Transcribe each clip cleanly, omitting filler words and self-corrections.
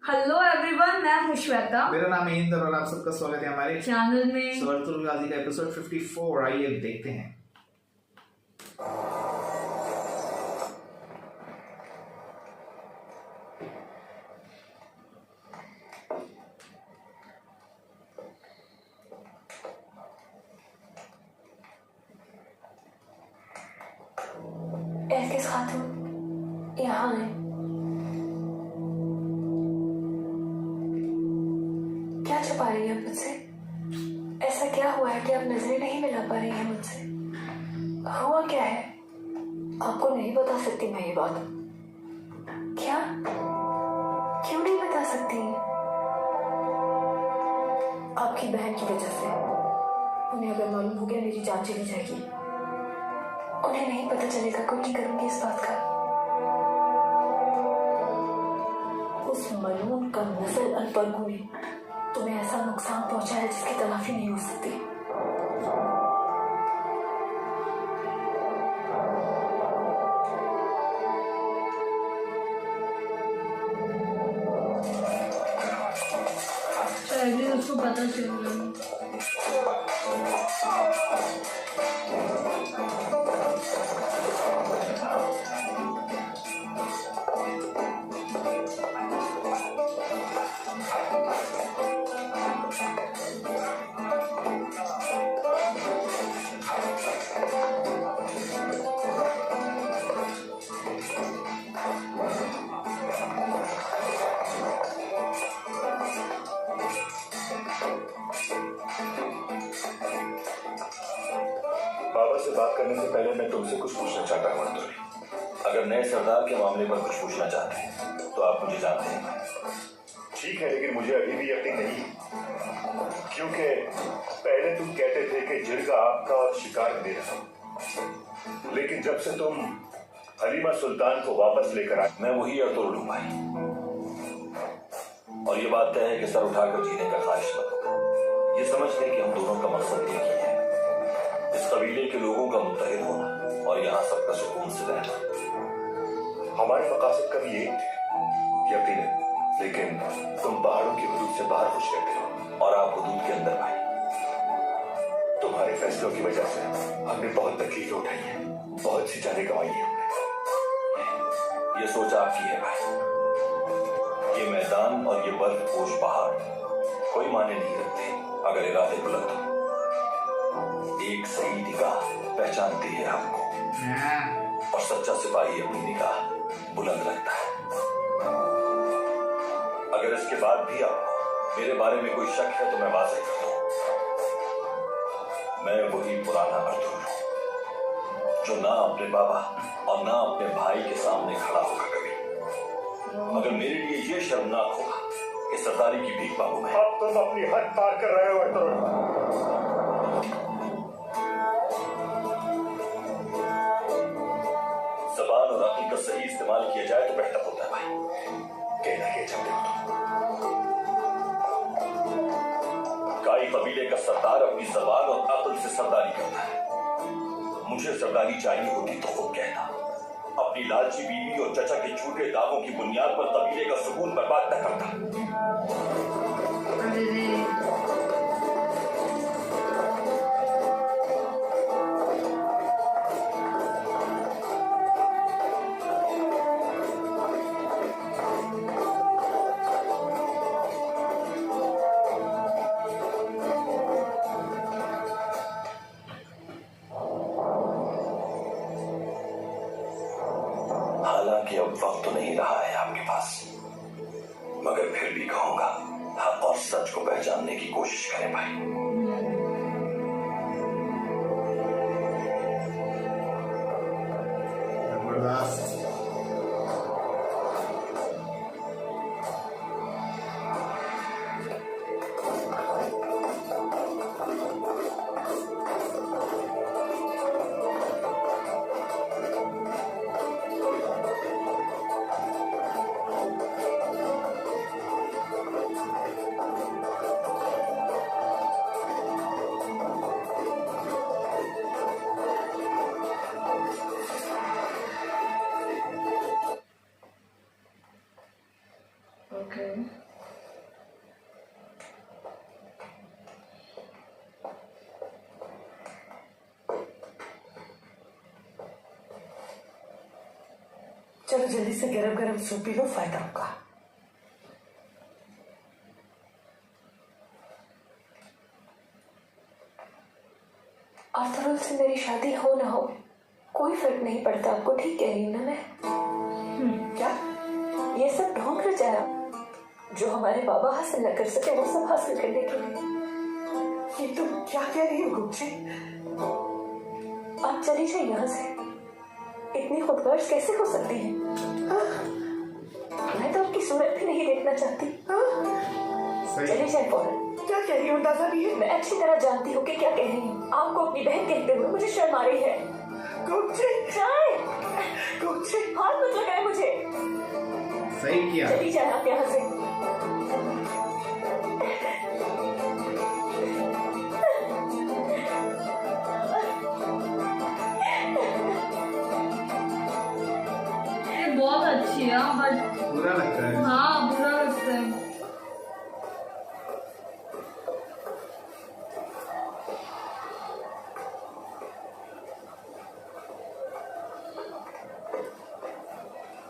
Hello everyone, मैं हूं श्वेता। मेरा नाम है इंदर और आप सबका स्वागत है हमारे चैनल में। अर्तुल गाजी का एपिसोड 54। आइए देखते हैं। एल्किस खातून यहाँ है। क्या छुपा रही है मुझसे? ऐसा क्या हुआ है कि आप नजरें नहीं मिला पा रही हैं मुझसे? हुआ क्या है? आपको नहीं बता सकती मैं ये बात। क्या? क्यों नहीं बता सकती? आपकी बहन की वजह से। उन्हें अगर मालूम हो गया मेरी जान चली जाएगी। उन्हें नहीं पता चलेगा, कोई नहीं करूंगी इस बात का। उस मलून का नस्ल अनपढ़ों ने तुम्हें ऐसा नुकसान पहुंचाया जिसकी तलाफी नहीं हो सकती। शायद उसको पता चल गया। बाबा से बात करने से पहले मैं तुमसे कुछ पूछना चाहता हूँ अर्तुल। अगर नए सरदार के मामले पर कुछ पूछना चाहते हैं तो आप मुझे जानते हैं। ठीक है, लेकिन मुझे अभी भी यकीन नहीं, क्योंकि पहले तुम कहते थे कि जिरगा आपका और शिकार मेरा, लेकिन जब से तुम हलीमा सुल्तान को वापस लेकर आए, मैं वही अर्तुल हूँ भाई। और ये बात तय है कि सर उठाकर जीने का ख्वाहिश मत हो। ये समझ लें कि हम दोनों का मकसद एक ही है, इस कबीले के लोगों का मुत्तहिद होना और यहाँ सबका सुकून से रहना। हमारे मकासद कभी एक थे, यकीनन, लेकिन तुम पहाड़ों की हदूद से बाहर खुश रहते हो और आप हदूद के अंदर भाई। तुम्हारे फैसलों की वजह से हमने बहुत तकलीफें उठाई है, बहुत सी जानें गंवाई है हमने। ये सोच आपकी है भाई। ये मैदान और ये बर्फपोश पहाड़ कोई माने नहीं रखते अगर इरादे बुलंद हो। एक सही निगाह पहचानती है हमको और सच्चा सिपाही अपनी निगाह बुलंद रखता है। अगर इसके बाद भी आपको मेरे बारे में कोई शक है तो मैं वाज़ेह कर दूं, मैं वही पुराना अर्तुल हूं जो ना अपने बाबा और ना अपने भाई के सामने खड़ा होगा कभी। मगर मेरे लिए ये शर्मनाक होगा कि सरदारी की भीख मांगू मैं। अब तुम अपनी हद पार कर रहे हो अर्तुल। का सही इस्तेमाल किया जाए तो बेहतर होता है भाई। कहना क्या चाहते हो तुम? काई कबीले का सरदार अपनी जबान और अक्ल से सरदारी करता है। मुझे सरदारी चाहिए होती तो खुद कहना। अपनी लालची बीवी और चचा के झूठे दावों की बुनियाद पर कबीले का सुकून बर्बाद न करता। हालांकि अब वक्त तो नहीं रहा है आपके पास, मगर फिर भी कहूंगा हक और सच को पहचानने की कोशिश करें भाई। Okay. चलो जल्दी से गरम गरम सूप पी लो, फायदा होगा। आर्थर से मेरी शादी हो ना हो कोई फर्क नहीं पड़ता, आपको ठीक कह रही हूँ ना मैं? क्या ये सब ढोंग रचाया जो हमारे बाबा हासिल न कर सके वो सब हासिल करने के लिए? ये तुम क्या कह रही हो गुप्ती? आप चली जाइए यहाँ से, इतनी खुदगर्ज कैसे हो सकती है? मैं तो आपकी सूरत भी नहीं देखना चाहती। चली जाए फौरन। क्या कह रही हूँ दादा भी? मैं अच्छी तरह जानती हूँ कि क्या कह रही हूँ। आपको अपनी बहन कहते हुए मुझे शर्म आ रही है। जाए हाथ मत लगाए मुझे। सही किया। चली जाए आप यहाँ से। ये बहुत अच्छी है बट बुरा लगता है। हाँ बुरा लगता है।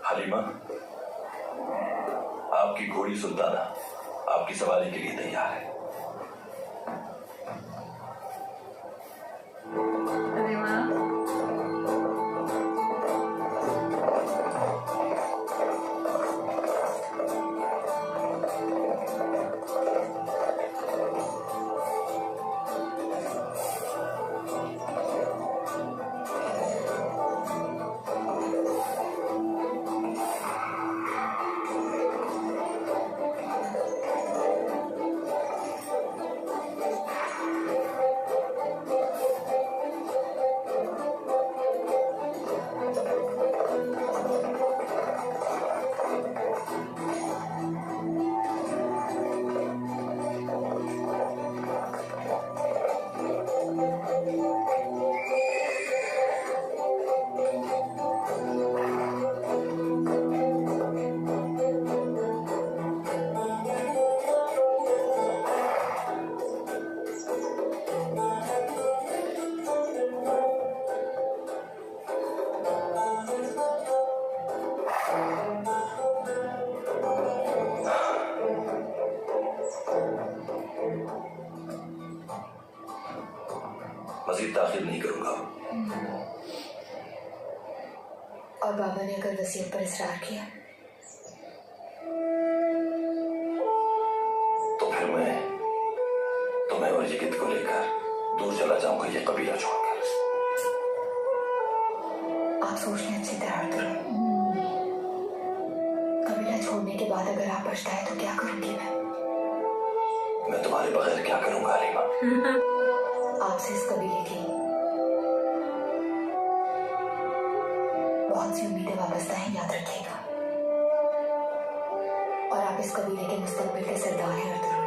हलीमा, आपकी घोड़ी सुल्ताना आपकी सवारी के लिए तैयार है। अरे वाह। मजीद ताखिर नहीं करूंगा। और बाबा ने अगर वसीयत पर इसरार किया तो फिर मैं तुम्हें और यगित को लेकर दूर चला जाऊंगा, ये कबीला छोड़कर। आप सोचने अच्छी तरह आर्थर। कबीला छोड़ने के बाद अगर आप पछताए तो क्या करूंगी मैं तुम्हारे बगैर क्या करूंगा हलीमा? आपसे इस कबीले की बहुत सी उम्मीदें वापस हैं, याद रखिएगा। और आप इस कबीले के मुस्तकबिल के सरदार हैं आर्थर।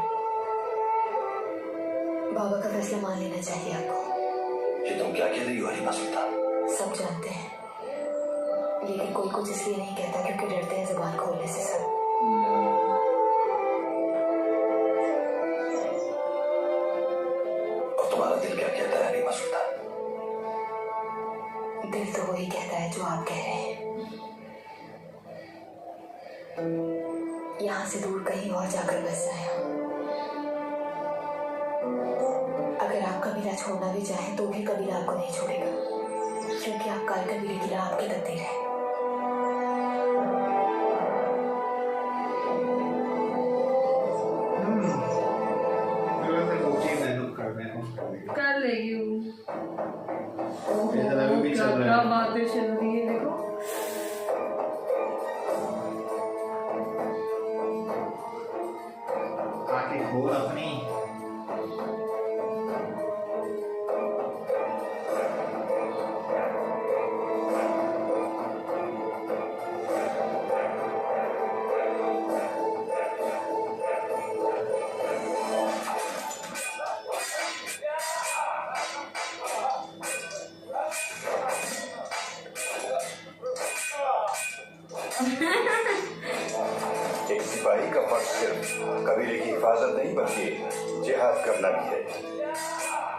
बाबा का फैसला मान लेना चाहिए आपको। ये तुम क्या कह रही हो हलीमा सुल्तान? सब जानते हैं, लेकिन कोई कुछ इसलिए नहीं कहता क्योंकि डरते हैं जुबान खोलने से। सब तुम्हारा दिल क्या कहता है हलीमा सुल्तान? दिल तो वही कहता है जो आप कह रहे हैं। यहाँ से दूर कहीं और जाकर बस जाए। अगर आप कबीला छोड़ना भी चाहें तो भी कबीला आपको नहीं छोड़ेगा, क्योंकि आप काल कबीले की राह आपकी तकदीर है। कर लेगी वो। इधर अभी भी चल रहा है। क्या बातें चल रही है देखो। आके खोल अपनी। एक सिपाही का फर्ज सिर्फ कबीले की हिफाजत नहीं बल्कि जिहाद करना भी है,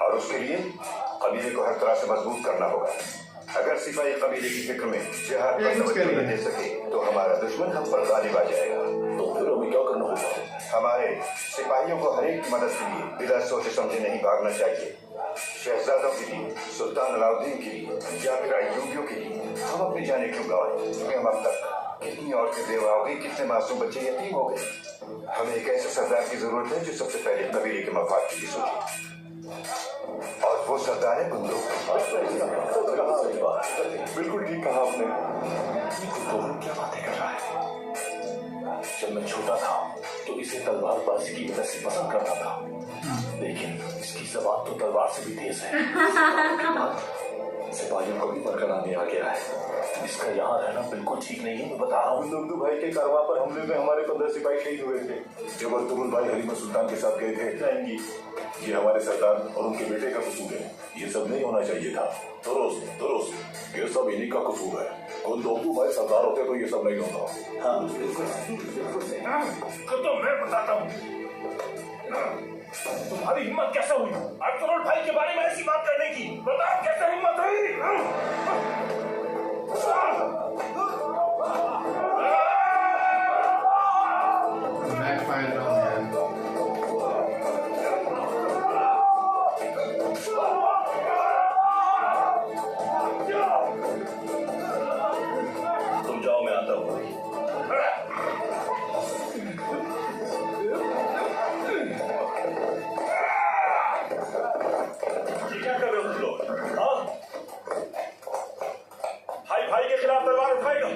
और उसके लिए कबीले को हर तरह से मजबूत करना होगा। अगर सिपाही कबीले की फिक्र में जिहाद पर तवज्जो न दे सके तो हमारा दुश्मन हम पर गालिब आ जाएगा। तो फिर हमें क्या करना होगा? हमारे सिपाहियों को हर एक की मदद के लिए बिना सोचे समझे नहीं भागना चाहिए। शहजादों के लिए, सुल्तान अलाउद्दीन के लिए या फिर अय्यूबियों के लिए हम अपनी जाने क्यों गंवाएं? हम अब तक कितनी औरतें बेवा हो गई, कितने मासूम बच्चे यतीम हो गए। हमें एक ऐसे सरदार की जरूरत है जो सबसे पहले कबीले के मफाद के लिए सोचे, और वो सरदार है बंदूक। बिल्कुल ठीक कहा आपने। क्या बातें कर रहा है? जब मैं छोटा था तो इसे तलवारबाजी की वजह से पसंद करता था, लेकिन इसकी जबान तो तलवार से भी तेज है। सिपाहियों को भी बरकरार आ गया है। इसका यहाँ रहना बिल्कुल ठीक नहीं है, मैं बता रहा हूँ। दुर्दु भाई के कारवां पर हमले में हमारे 15 सिपाही शहीद हुए थे। जब अर्तुगरुल भाई हरीमा सुल्तान के साथ गए थे जाएंगी। ये हमारे सरदार और उनके बेटे का कसूर है। ये सब नहीं होना चाहिए था। दुरुस्त दुरुस्त, ये सब इन्हीं का कसूर है। दुर्दु भाई सरदार होते तो ये सब नहीं होता। हाँ, तो मैं बताता हूँ तुम्हारी हिम्मत कैसे हुई अर्तुगरुल भाई के बारे में ऐसी बात करने की? बताओ कैसे हिम्मत हुई? Backfired on him. तुम जाओ, मैं आता हूँ। ये क्या कर रहे हो तुम लोग? हाँ? भाई भाई के खिलाफ तलवार उठाएगा?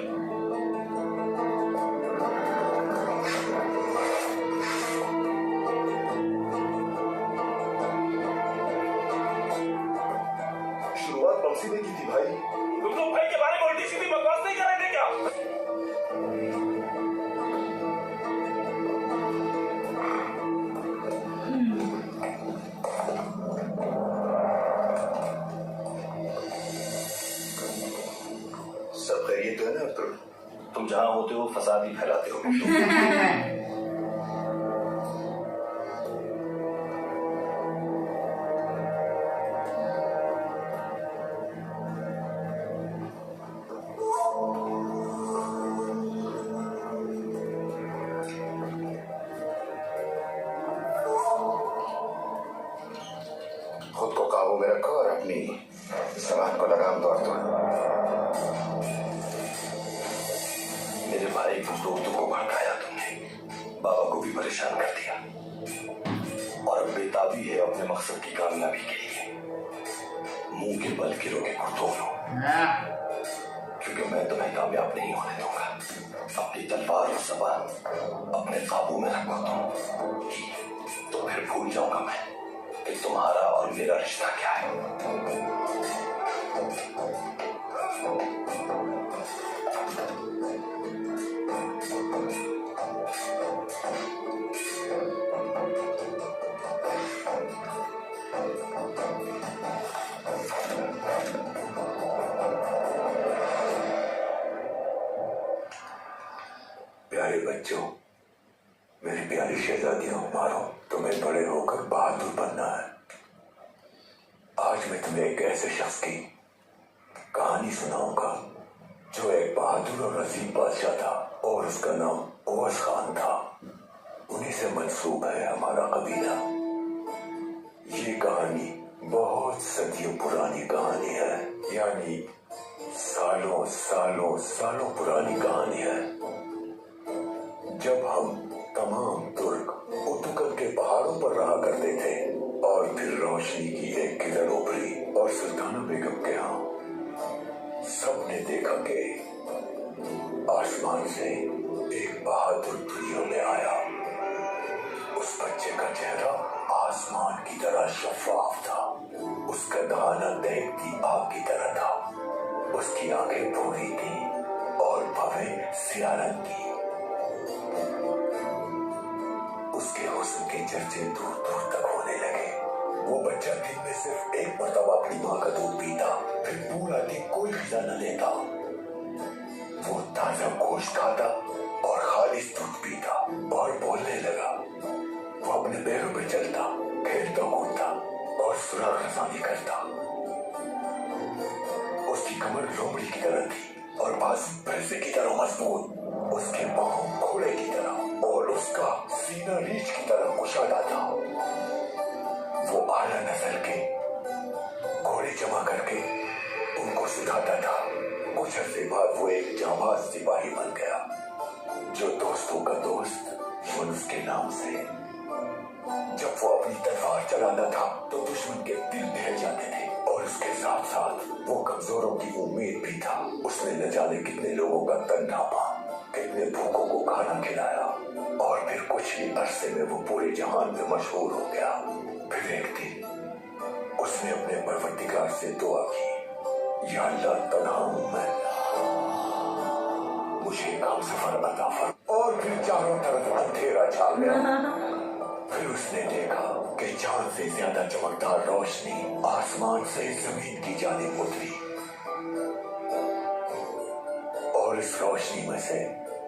शुरुआत बमसी ने की थी भाई। तुम लोग भाई के बारे में उल्टी सीधी बकवास नहीं करेंगे क्या? सब खैरियत है ना अर्तुगरुल? तुम जहाँ होते हो फसाद ही फैलाते हो। खुद को काबू में रखो और अपनी जबान को लगाम दो अर्तुगरुल। मेरे भाई को दोस्तों को भड़काया तुमने, बाबा को भी परेशान कर दिया, और अब बेताबी है अपने मकसद की कामयाबी के लिए। मुंह के बल गिरोगे कुर्तों, क्योंकि मैं तुम्हें कामयाब नहीं होने दूंगा। अपनी तलवार और जबान अपने काबू में रखो तुम, तो फिर भूल जाऊंगा मैं कि तुम्हारा और मेरा रिश्ता क्या है। प्यारे बच्चों, मेरी प्यारी शहजादियों, मारो, तुम्हें बड़े होकर बहादुर बनना है। आज मैं तुम्हें एक ऐसे शख्स की कहानी सुनाऊंगा जो एक बहादुर और अजीम बादशाह था, और उसका नाम ओवैस खान था। उन्हीं से मंसूब है हमारा कबीला। ये कहानी बहुत सदियों पुरानी कहानी है, यानी सालों सालों सालों पुरानी कहानी है। जब हम तमाम तुर्क उत्तुकन के पहाड़ों पर रहा करते थे, और फिर रोशनी की एक किरण उभरी और सुल्ताना बेगम के यहाँ सबने देखा कि आसमान से एक बहादुर दुनिया में आया। उस बच्चे का चेहरा आसमान की तरह शफाफ था, उसका दहाना दहकती आग की तरह था, उसकी आंखें भूरी थी और भवें स्याह रंग की। उसके हुस्न के चर्चे दूर दूर तक होने लगे। वो बच्चा दिन में सिर्फ एक मरतबा अपनी माँ का दूध पीता, फिर पूरा दिन कोई ग़िज़ा न लेता। वो ताजा गोश्त खाता और खाली चालीस दूध पीता और बोलने लगा। वो अपने पैरों पे चलता, खेलता कूदता और सुराग रसानी करता। उसकी कमर लोमड़ी की तरह थी और बाजू भैंसे की तरह मजबूत, उसके पांव घोड़े की तरह और उसका सीना रीछ की तरह कुशादा था। वो आला नस्ल के घोड़े जमा करके उनको सिखाता था। कुछ अर्से बाद वो एक जांबाज सिपाही बन गया, जो दोस्तों का दोस्त यूनुस के नाम से। जब वो अपनी तलवार चलाता था तो दुश्मन के दिल दहल जाते थे और उसके साथ साथ वो कमजोरों की उम्मीद भी था। उसने न जाने कितने लोगों का तन नापा, कितने भूखों को खाना खिलाया और फिर कुछ ही अरसे में वो पूरे जहान में मशहूर हो गया। फिर एक दिन उसने अपने परवरदिगार से दुआ की, या अल्लाह तन्हा हूं मैं, मुझे एक हम सफर अता फरमा। और फिर चारों तरफ अंधेरा छा गया। फिर उसने देखा कि चांद से ज्यादा चमकदार रोशनी आसमान से जमीन की जानिब उतरी और इस रोशनी में से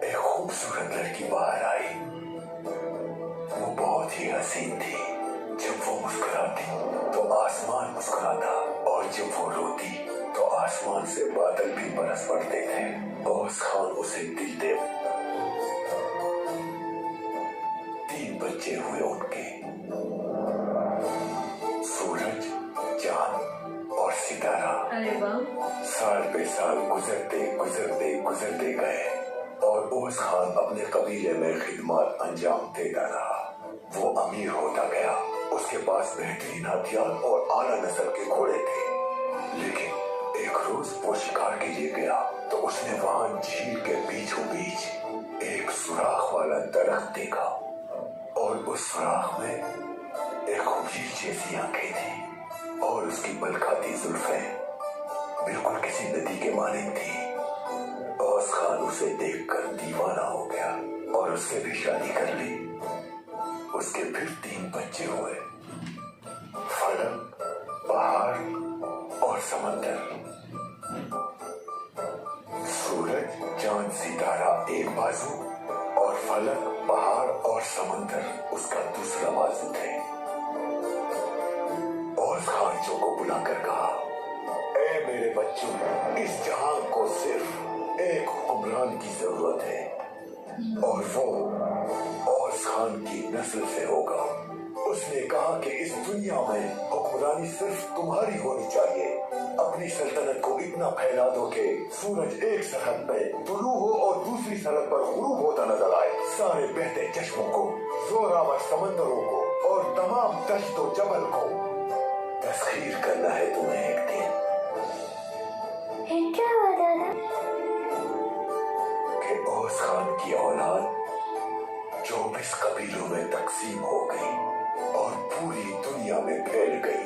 एक खूबसूरत लड़की बाहर आई। वो बहुत ही हसीन थी। जब वो मुस्कुराती तो आसमान मुस्कुराता और जब वो रोती तो आसमान से बादल भी बरस पड़ते थे। औस खान उसे दिल दे। 3 बच्चे हुए उनके, सूरज, चांद और सितारा। अरे वाह। साल पे साल गुजरते गुजरते गुजरते गए और ओस खान अपने कबीले में खिदमत अंजाम देता रहा। वो अमीर होता गया। उसके पास बेहतरीन हथियार और आला नस्ल के घोड़े थे। लेकिन एक रोज वो शिकार के लिए गया तो उसने वहां झील के बीचों बीच एक सुराख वाला दरख्त देखा और उस सुराख में एक खूबसूरत जैसी आंखें थी और उसकी बलखाती जुल्फें बिल्कुल किसी नदी के मानिंद थी। औस खान उसे देखकर दीवाना हो गया और उससे भी शादी कर ली। उसके फिर 3 बच्चे हुए, फलक, पहाड़ और समंदर। सूरज, चांद, सितारा एक बाजू और फलक, पहाड़ और समंदर उसका दूसरा बाजू थे। और खानचों को बुलाकर कहा, ए मेरे बच्चों, इस जहां को सिर्फ एक हुक्मरान की जरूरत है और वो औस खान की नस्ल से होगा। उसने कहा कि इस दुनिया में हुक्मरानी सिर्फ तुम्हारी होनी चाहिए। अपनी सल्तनत को इतना फैला दो कि सूरज एक सरहद पे तुलू हो और दूसरी सरहद पर गुरूब होता नजर आए। सारे बहते चश्मों को, जोरावर समंदरों को और तमाम दश्त व जबल को तस्खीर करना है तुम्हें एक दिन। क्या हुआ दादा? कि औस खान की औलाद 24 कबीलों में तकसीम हो गई और पूरी दुनिया में फैल गई।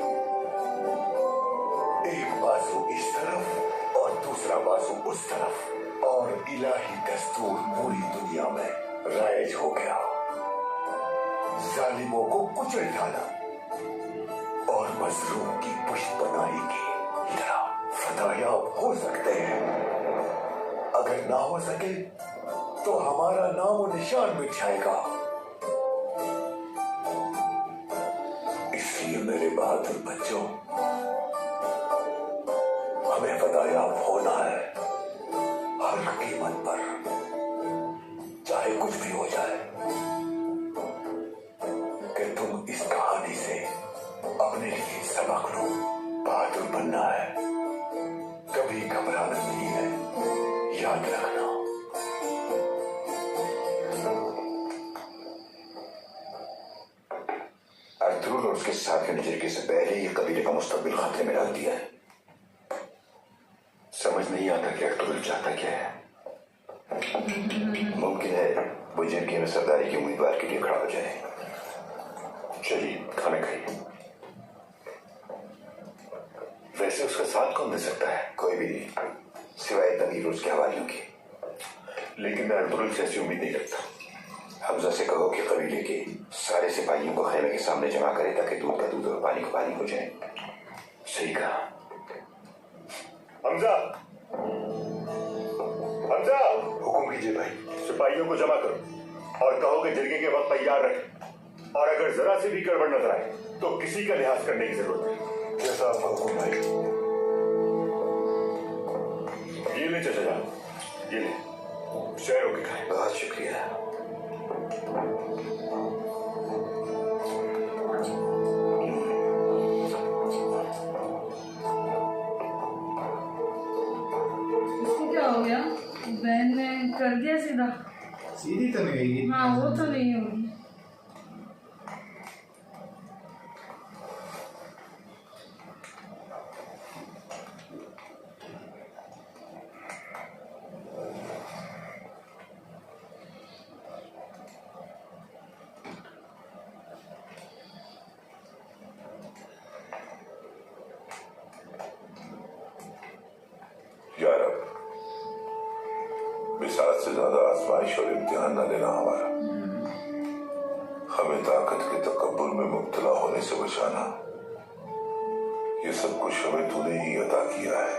एक बाजू इस तरफ और दूसरा बाजू उस तरफ और इलाही दस्तूर पूरी दुनिया में राइज हो गया। जालिमों को कुचल डाला और मजलूम की पुष्ट बनाई की तरह फतहयाब हो सकते हैं। अगर ना हो सके तो हमारा नामो निशान मिट जाएगा। इसलिए मेरे बहादुर बच्चों, हमें फतहयाब होना है हर कीमत पर, चाहे कुछ भी हो जाए। कि तुम इस कहानी से अपने लिए सबक लो। बहादुर बनना है, कभी घबराना नहीं है, याद रखना। अर्तुगरुल और उसके साथ के नजरिए से पहले ही कबीले का मुस्तकबिल खतरे में डाल दिया है। समझ नहीं आता कि अर्तुगरुल चाहता क्या है। मुमकिन है वो जंगी में सरदारी के उम्मीदवार के लिए खड़ा हो जाए। चलिए खाना खाइए। वैसे उसका साथ कौन दे सकता है? कोई भी नहीं, सिवाय तमीर उसके हवालियों की। लेकिन मैं अर्तुगरुल से ऐसी उम्मीद नहीं रखता। हमजा से कहो कि कबीले के सारे सिपाहियों को खेमे के सामने जमा करे ताकि दूध का दूध और पानी का पानी हो जाए। सही कहा। हमजा, हमजा, हुक्म कीजिए भाई। सिपाहियों को जमा करो। और कहो कि जरगे के वक्त तैयार रहे, और अगर जरा से भी गड़बड़ नजर आए तो किसी का लिहाज करने की जरूरत नहीं। जैसा आपका हुक्म भाई। ये ले चाचा जान, ये ले, शेयर होके खाए। बहुत शुक्रिया। इसको क्या हो गया? बहन ने कर दिया सीधा। सीधी तो नहीं गई। हाँ वो तो नहीं होगी। यार अब मिसाल से ज्यादा आजमाइश और इम्तिहान न लेना हमारा। हमें ताकत के तकब्बुर में मुब्तला होने से बचाना, ये सब कुछ हमें तूने ही अता किया है।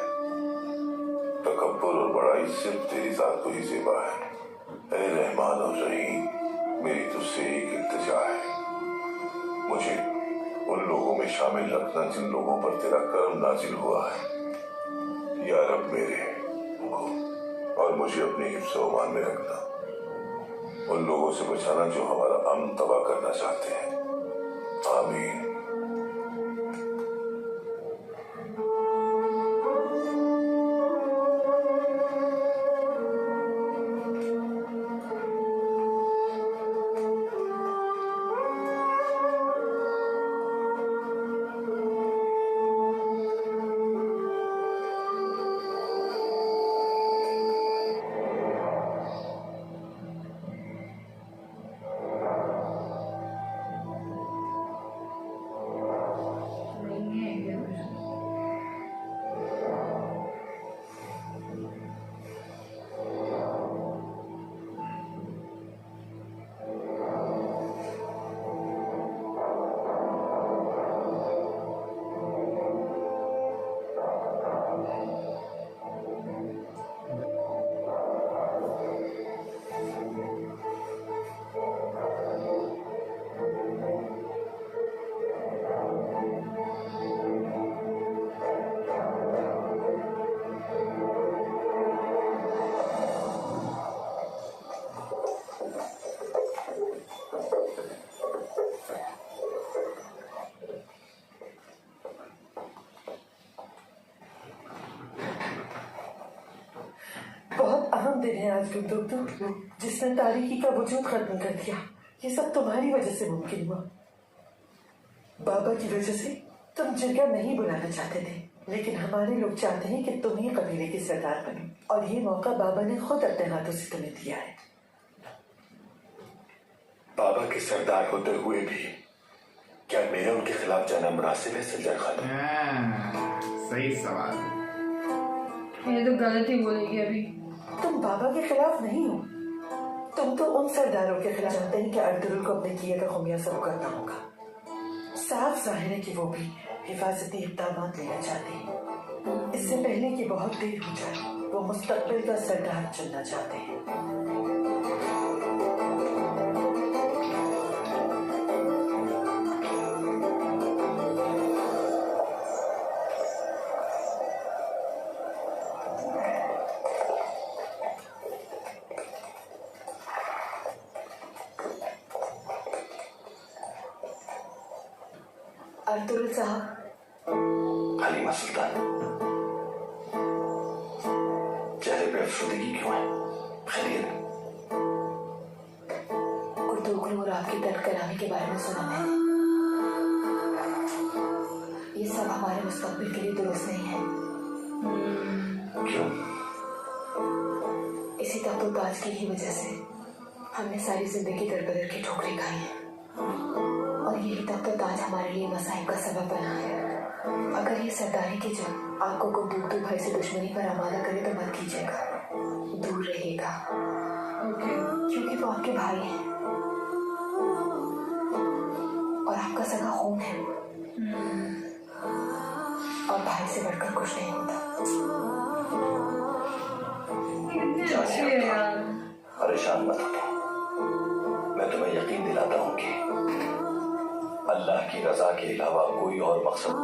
तकब्बुर और बड़ाई सिर्फ तेरी जात को ही ज़ेबा है। ऐ रहमान और रहीम, मेरी तुझसे एक इल्तिजा है, मुझे उन लोगों में शामिल रखना जिन लोगों पर तेरा करम नाजिल हुआ है। या रब मेरे को और मुझे अपने हिफ्ज़ व अमान में रखना, उन लोगों से बचाना जो हमारा अमन तबाह करना चाहते हैं। आमीन। बहुत अहम दिन है आज गुड्डू, जिसने तारीकी का वजूद खत्म कर दिया। ये सब तुम्हारी वजह से मुमकिन हुआ। बाबा की वजह से तुम जिरगा नहीं बुलाना चाहते थे, लेकिन हमारे लोग चाहते हैं कि तुम ही कबीले के सरदार बनो, और ये मौका बाबा ने खुद अपने हाथों से तुम्हें दिया है। बाबा के सरदार होते हुए भी क्या मेरा उनके खिलाफ जाना मुनासिब है सज्जर खान? सही सवाल। ये तो गलत ही बोलेगी अभी। तुम बाबा के खिलाफ नहीं हो, तुम तो उन सरदारों के खिलाफ जानते हैं कि अर्तुगरुल को अपने किए का खुमियाजा भुगतना होगा। साफ जाहिर है कि वो भी हिफाजती इक़दाम लेना चाहते हैं। इससे पहले कि बहुत देर हो जाए, वो मुस्तकबिल का सरदार चुनना चाहते हैं। अर्तुगरुल साहब। हलीमा सुल्तान, चेहरे पे अफसुर्दगी क्यों है? खैरियत? कुर्तुगलू और आपकी तर्क कलामी के बारे में सुना है। ये सब हमारे मुस्तकबिल के लिए दुरुस्त नहीं है। क्यों? इसी तख्तो ताज की ही वजह से हमने सारी जिंदगी दर बदर की ठोकरें खाई हैं, और यही तख्तो ताज हमारे लिए मसाइब का सबब बना है। अगर ये सरदारी की जंग आपको कुर्तुगलू भाई से दुश्मनी पर आमादा करे तो मत कीजिएगा, दूर रहिएगा। क्योंकि वो आपके भाई हैं और आपका सगा खून है, और भाई से बढ़कर कुछ नहीं होता। कितनी अच्छी है यार। परेशान मत हो, यकीन दिलाता हूं कि अल्लाह की रजा के अलावा कोई और मकसद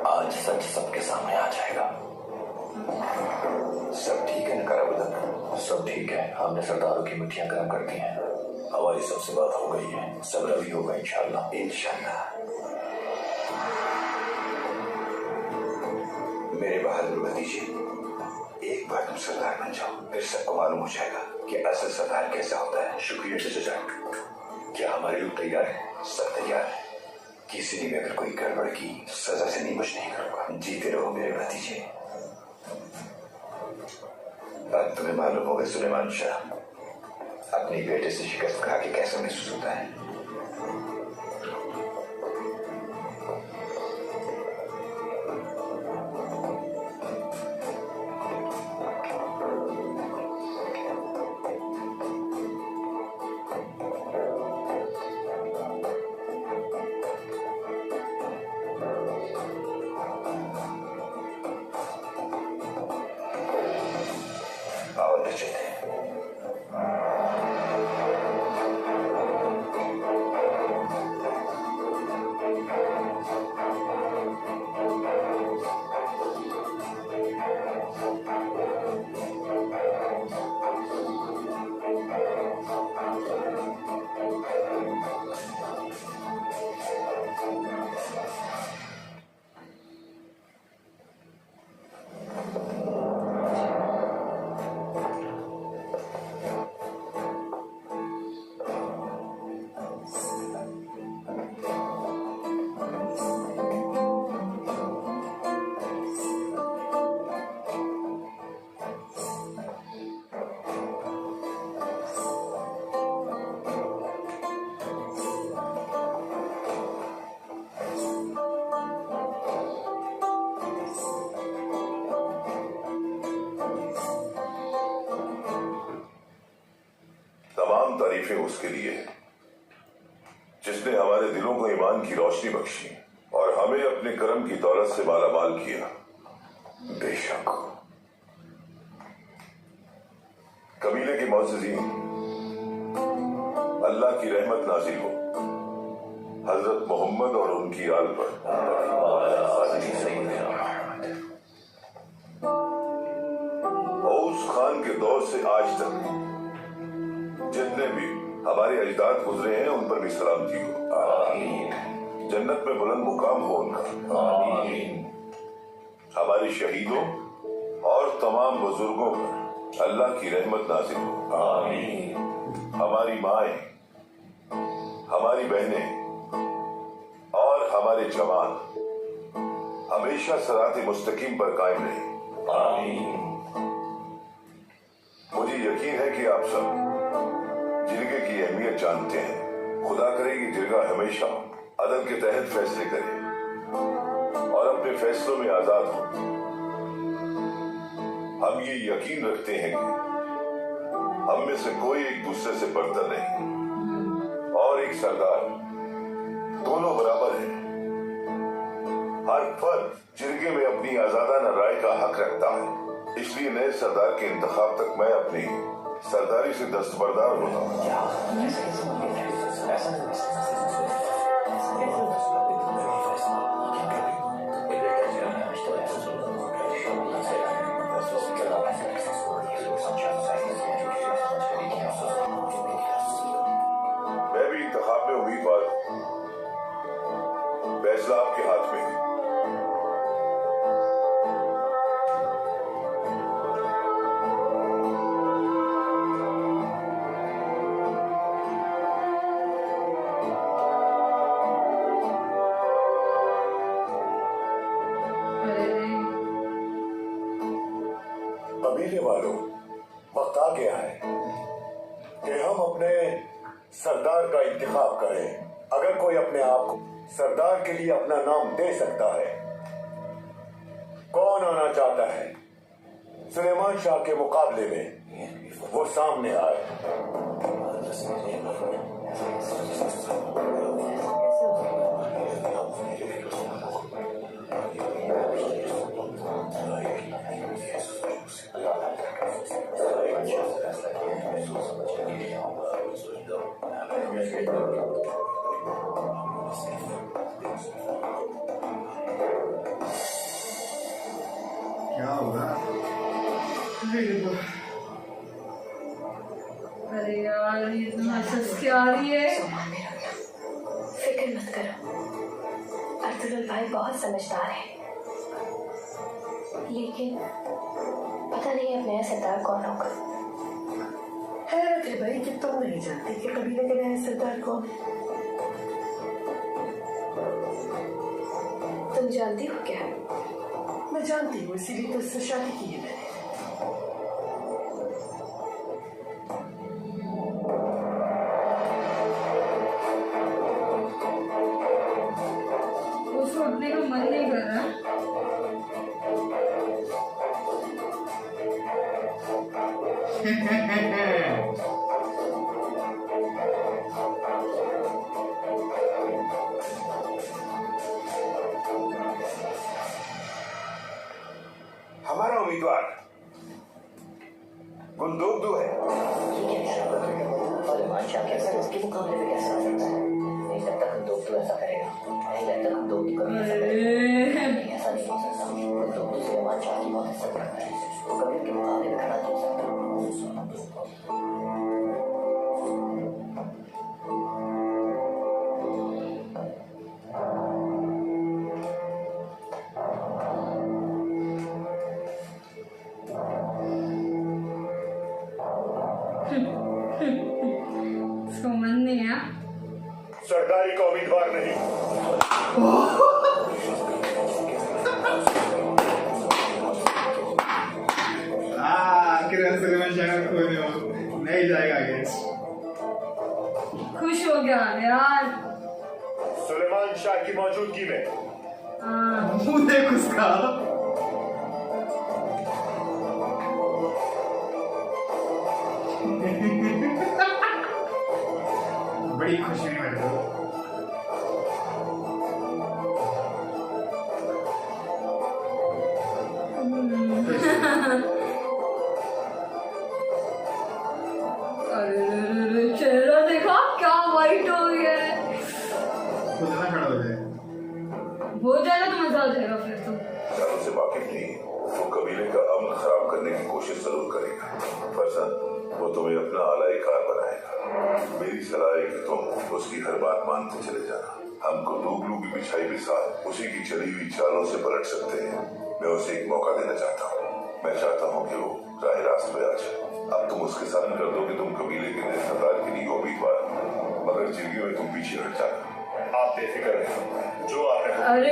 आज सच सबके सामने आ जाएगा। सब ठीक है ना कराबुदन? सब ठीक है। हमने सरदारों की मिट्टियां गर्म कर दी हैं। हमारी सबसे बात हो गई है। सब रवि होगा इंशाल्लाह। इंशाल्लाह। मेरे बहादुर भतीजे, एक बार तुम सरदार बन जाओ, फिर सबको मालूम हो जाएगा कि असल सरदार कैसा होता है। शुक्रिया चचा। क्या हमारे लोग तैयार हैं? सब तैयार है। किसी ने भी अगर कोई गड़बड़ की सजा से नहीं बचने करूंगा। जीते रहो मेरे भतीजे। अब तुम्हें मालूम होगा सुलेमान शाह अपने बेटे से शिकस्त खा के कैसा महसूस होता है। आओ ले चलते हैं। तमाम तारीफें उसके लिए हैं जिसने हमारे दिलों को ईमान की रोशनी बख्शी और हमें अपने कर्म की दौलत से मालामाल किया। बेशक कबीले के मोअज़्ज़िज़ीन, अल्लाह की रहमत नाजिल हो हजरत मोहम्मद और उनकी आल पर। औस खान के दौर से आज तक जितने भी हमारे अजदाद गुजरे हैं उन पर भी सलामती हो। आमीन। जन्नत में बुलंद मुकाम हो उनका। आमीन। हमारे शहीदों और तमाम बुजुर्गों पर अल्लाह की रहमत नाजिल हो। आमीन। हमारी माएं, हमारी बहनें और हमारे जवान हमेशा सरात मुस्तकीम पर कायम रहे। आमीन। मुझे यकीन है कि आप सब जिरगे की अहमियत जानते हैं। खुदा करे कि जिरगा हमेशा अदब के तहत फैसले करे और अपने फैसलों में आजाद हो। हम ये यकीन रखते हैं कि हम में से कोई एक दूसरे से बढ़ता नहीं और एक सरदार दोनों बराबर हैं। हर फर्द जिरगे में अपनी आजादाना राय का हक रखता है। इसलिए नए सरदार के इंतखाब तक मैं अपनी सरदारी से दस्तबरदार होता हूँ। मैं भी इंतखाब में उम्मीदवार हूँ। फैसला आपके हाथ में है। कबीले वालों, वक्त आ गया है कि हम अपने सरदार का इंतखाब करें। अगर कोई अपने आप को सरदार के लिए अपना नाम दे सकता है, कौन आना चाहता है सुलेमान शाह के मुकाबले में? वो सामने आए। क्या होगा? अरे यार ये तो हंस क्या आ रही है। सामान में रखना, फिक्र मत करो। अर्तुगरुल भाई बहुत समझदार है, लेकिन पता नहीं अब नया सरदार कौन होगा। हैरत है भाई कि तुम नहीं जानती कि कबीले के नए सरदार कौन है। तुम जानती हो क्या? मैं जानती हूँ, इसीलिए तो उससे शादी की है मैंने। उसको उठने का मन नहीं कर रहा। हमारा उम्मीदवार गुंदोगदू है। सलेमान शाह के साथ उसके मुकाबले में कैसा हो सकता है? नहीं लगता गुंदोगदू ऐसा करेगा। नहीं लगता गुंदोगदू कभी ऐसा करेगा। नहीं, ऐसा नहीं हो सकता। गुंदोगदू सलेमान शाह की बहुत इज्जत करता है, वो कभी उनके मुकाबले में खड़ा नहीं हो सकता। उसको मन नहीं है। सरदारी का उम्मीदवार नहीं। सलेमान शाह का कोई नहीं जाएगा अगेंस्ट। खुश हो गया यार। सुलेमान शाह की मौजूदगी में हाँ मुंह देख उसका। बड़ी खुशी हुई मेरे को। अरे चेहरा देखा क्या वाइट हो गया है। खुद ना खड़ा हो जाए। हो जाएगा तो मजा आ जाएगा फिर तो। जानों से वाकिफ नहीं, वो कबीले का अमन खराब करने की कोशिश जरूर करेगा। फरजान, वो तुम्हें अपना आलाइकार बनाएगा। मेरी सलाह है कि तुम उसकी हर बात मानते चले जाना। हम गुंदोगदू की बिछाई भी साथ उसी की चली हुई चालों से पलट सकते हैं। मैं उसे एक मौका देना चाहता हूँ। मैं चाहता हूँ कि वो राह रास्त पे आ जाए। अब तुम उसके साथ कर दो कि तुम कबीले के नए सरदार के लिए उम्मीदवार, मगर जिंदगी में तुम पीछे हट जाना। आप बेफिक्र रहें, जो आपने अरे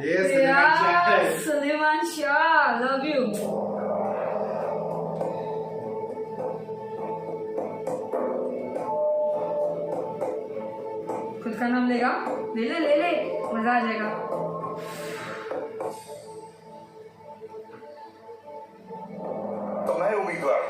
ये सलेमान शाह है। Suleman Shah love you. खुद का नाम लेगा, ले ले ले ले, मजा आ जाएगा। तो मैं उम्मीदवार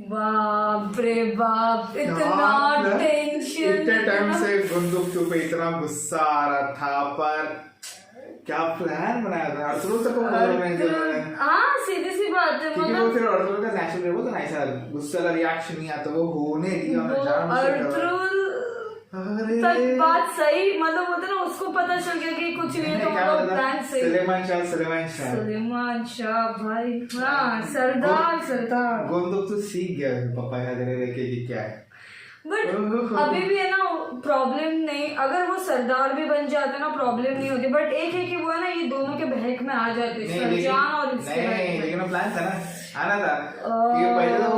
बाप रे बाप, इतना टेंशन। इतने टाइम से गुंदोगदू पे इतना गुस्सा आ रहा था, पर क्या प्लान बनाया था अर्तुगरुल तक को हाँ सीधी सी बात है। क्योंकि वो फिर अर्तुगरुल का नेचुरल वो तो ना ऐसा गुस्से वाला रिएक्शन नहीं आता, वो होने दिया ना जान से अर्तुगरुल तक बात सही, मतलब होता ना, उसको पता चल गया कि कुछ नहीं है तो मतलब प्लान सही। सलेमान शाह भाई, हाँ सरदार सरदार। गुंदोगदू सीख गया पापा का देखे कि क्या है। बट अभी भी है ना प्रॉब्लम नहीं, अगर वो सरदार भी बन जाते ना प्रॉब्लम नहीं होती, बट एक है कि वो है ना ये दोनों के बहक में आ जाते सरजान और इसके नहीं, लेकिन वो प्लान था ना, आना था कि पहले तो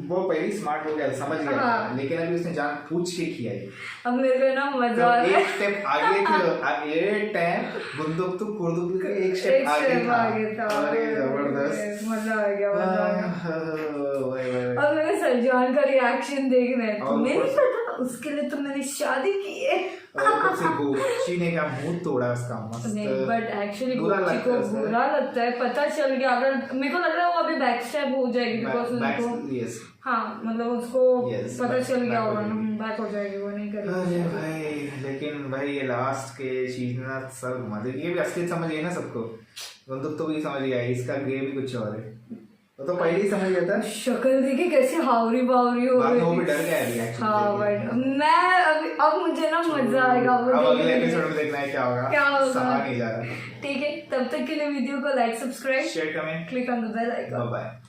वो पहले स्मार्ट हो गया, समझ गया, लेकिन अभी उसने जान पूछ के किया है। अब मेरे को ना मजा आ रहा है, एक स्टेप आगे थी, ये टाइम बंदूक तो कुर्दुक का एक स्टेप आगे था। अरे जबरदस्त, मजा आ गया, मजा आ गया। अब मेरे सरजान का रिएक्शन देखना है, तुम्हें नहीं पता उसके लिए तो मैंने शादी की है। गोची ने का मुंह तोड़ा उसका, मस्त। नहीं बट एक्चुअली बुरा गोची लगता को है उसे। बुरा लगता है, पता चल गया। अगर मेरे को लग रहा है वो अभी बैक स्टेप हो जाएगी, बिकॉज उनको यस, हाँ मतलब उसको Yes, पता back- चल गया back होगा हो ना, बैक हो जाएगी, वो नहीं अरे करेगी। भाई, लेकिन भाई ये लास्ट के चीज ना सर घुमा दे, ये भी असली समझ गई ना सबको, बंदूक तो भी समझ गया, इसका गेम भी कुछ और है, वो तो पहले ही समझ गया था। शक्ल देखी कैसे हावरी बावरी हो बाद गई में वो भी थी। डर गया अभी एक्चुअली। हाँ बट मैं अब मुझे ना मजा आएगा वो अब अगले देखने में। एपिसोड में देखना है क्या होगा, क्या होगा। समझ नहीं जा रहा। ठीक है, तब तक के लिए वीडियो को like, subscribe, share, comment, click on the bell icon. Bye bye.